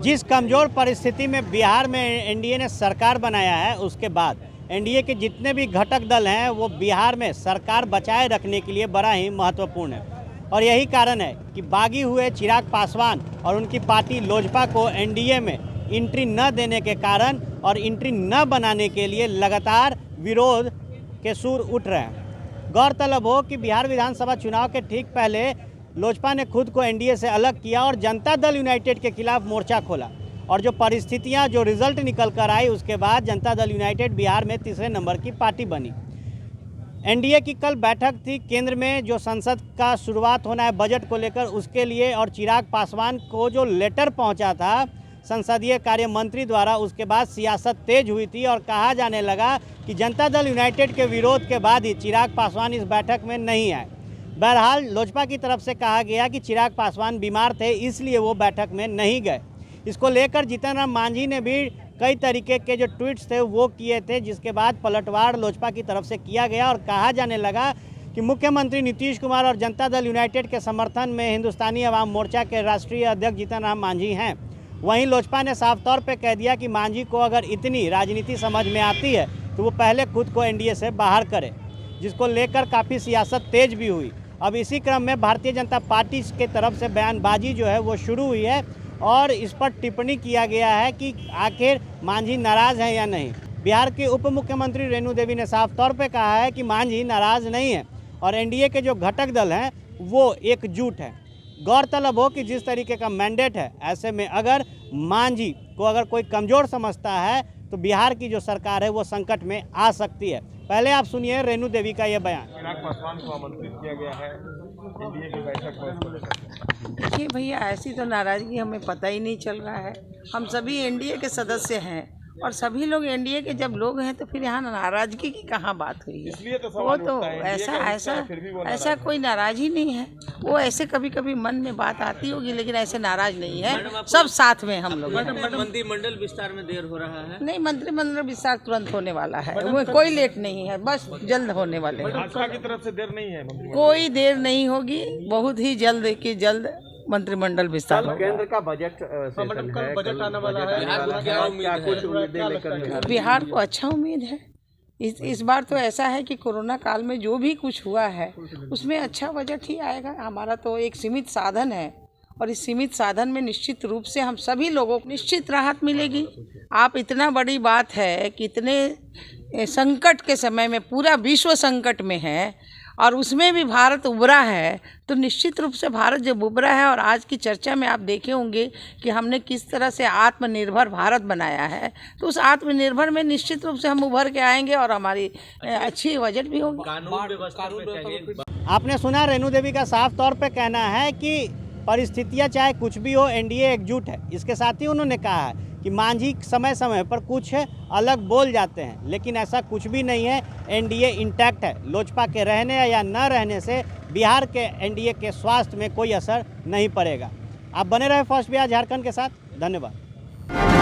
जिस कमज़ोर परिस्थिति में बिहार में एनडीए ने सरकार बनाया है, उसके बाद एनडीए के जितने भी घटक दल हैं वो बिहार में सरकार बचाए रखने के लिए बड़ा ही महत्वपूर्ण है। और यही कारण है कि बागी हुए चिराग पासवान और उनकी पार्टी लोजपा को एनडीए में एंट्री न देने के कारण और एंट्री न बनाने के लिए लगातार विरोध के सुर उठ रहे हैं। गौरतलब हो कि बिहार विधानसभा चुनाव के ठीक पहले लोजपा ने खुद को एनडीए से अलग किया और जनता दल यूनाइटेड के खिलाफ मोर्चा खोला, और जो परिस्थितियां, जो रिजल्ट निकल कर आई, उसके बाद जनता दल यूनाइटेड बिहार में तीसरे नंबर की पार्टी बनी। एनडीए की कल बैठक थी केंद्र में, जो संसद का शुरुआत होना है बजट को लेकर, उसके लिए, और चिराग पासवान को जो लेटर पहुंचा था संसदीय कार्य मंत्री द्वारा, उसके बाद सियासत तेज हुई थी और कहा जाने लगा कि जनता दल यूनाइटेड के विरोध के बाद ही चिराग पासवान इस बैठक में नहीं आए। बहरहाल लोजपा की तरफ से कहा गया कि चिराग पासवान बीमार थे, इसलिए वो बैठक में नहीं गए। इसको लेकर जीतन राम मांझी ने भी कई तरीके के जो ट्वीट्स थे वो किए थे, जिसके बाद पलटवार लोजपा की तरफ से किया गया और कहा जाने लगा कि मुख्यमंत्री नीतीश कुमार और जनता दल यूनाइटेड के समर्थन में हिंदुस्तानी अवाम मोर्चा के राष्ट्रीय अध्यक्ष जीतन राम मांझी हैं। वहीं लोजपा ने साफ तौर पे कह दिया कि मांझी को अगर इतनी राजनीति समझ में आती है तो वो पहले खुद को एनडीए से बाहर करे, जिसको लेकर काफ़ी सियासत तेज भी हुई। अब इसी क्रम में भारतीय जनता पार्टी के तरफ से बयानबाजी जो है वो शुरू हुई है और इस पर टिप्पणी किया गया है कि आखिर मांझी नाराज़ हैं या नहीं। बिहार के उप मुख्यमंत्री रेणु देवी ने साफ तौर पे कहा है कि मांझी नाराज़ नहीं है और एनडीए के जो घटक दल हैं वो एकजुट हैं। गौरतलब हो कि जिस तरीके का मैंडेट है, ऐसे में अगर मांझी को अगर कोई कमज़ोर समझता है तो बिहार की जो सरकार है वो संकट में आ सकती है। पहले आप सुनिए रेणु देवी का ये बयान। चिराग पासवान को आमंत्रित किया गया है एनडीए की बैठक में। देखिए भैया, ऐसी तो नाराज़गी हमें पता ही नहीं चल रहा है। हम सभी एनडीए के सदस्य हैं और सभी लोग एनडीए के जब लोग हैं तो फिर यहाँ नाराज़गी की कहाँ बात हुई है। इसलिए तो वो तो ऐसा कोई नाराज़ ही नहीं है। वो ऐसे कभी कभी मन में बात आती होगी, लेकिन ऐसे नाराज़ नहीं है। सब साथ में हम लोग। मंत्रिमंडल विस्तार में देर हो रहा है? नहीं, मंत्रिमंडल विस्तार तुरंत होने वाला है, वो कोई लेट नहीं है, बस जल्द होने वाले हैं। भाजपा की तरफ से देर नहीं है? कोई देर नहीं होगी, बहुत ही जल्द की जल्द मंत्रिमंडल विस्तार होगा। केंद्र का बजट बजट आने वाला है, क्या कुछ उम्मीदें लेकर? बिहार को अच्छा उम्मीद है। इस बार तो ऐसा है कि कोरोना काल में जो भी कुछ हुआ है उसमें अच्छा बजट ही आएगा। हमारा तो एक सीमित साधन है और इस सीमित साधन में निश्चित रूप से हम सभी लोगों को निश्चित राहत मिलेगी। आप, इतना बड़ी बात है कि इतने संकट के समय में पूरा विश्व संकट में है और उसमें भी भारत उभरा है, तो निश्चित रूप से भारत जब उभरा है, और आज की चर्चा में आप देखे होंगे कि हमने किस तरह से आत्मनिर्भर भारत बनाया है, तो उस आत्मनिर्भर में निश्चित रूप से हम उभर के आएंगे और हमारी अच्छी बजट भी होगी। आपने सुना रेणु देवी का साफ तौर पे कहना है कि परिस्थितियां चाहे कुछ भी हो, एनडीए एकजुट है। इसके साथ ही उन्होंने कहा है कि मांझी समय समय पर कुछ अलग बोल जाते हैं, लेकिन ऐसा कुछ भी नहीं है। एनडीए इंटैक्ट है। लोजपा के रहने या न रहने से बिहार के एनडीए के स्वास्थ्य में कोई असर नहीं पड़ेगा। आप बने रहे फर्स्ट बिहार झारखंड के साथ। धन्यवाद।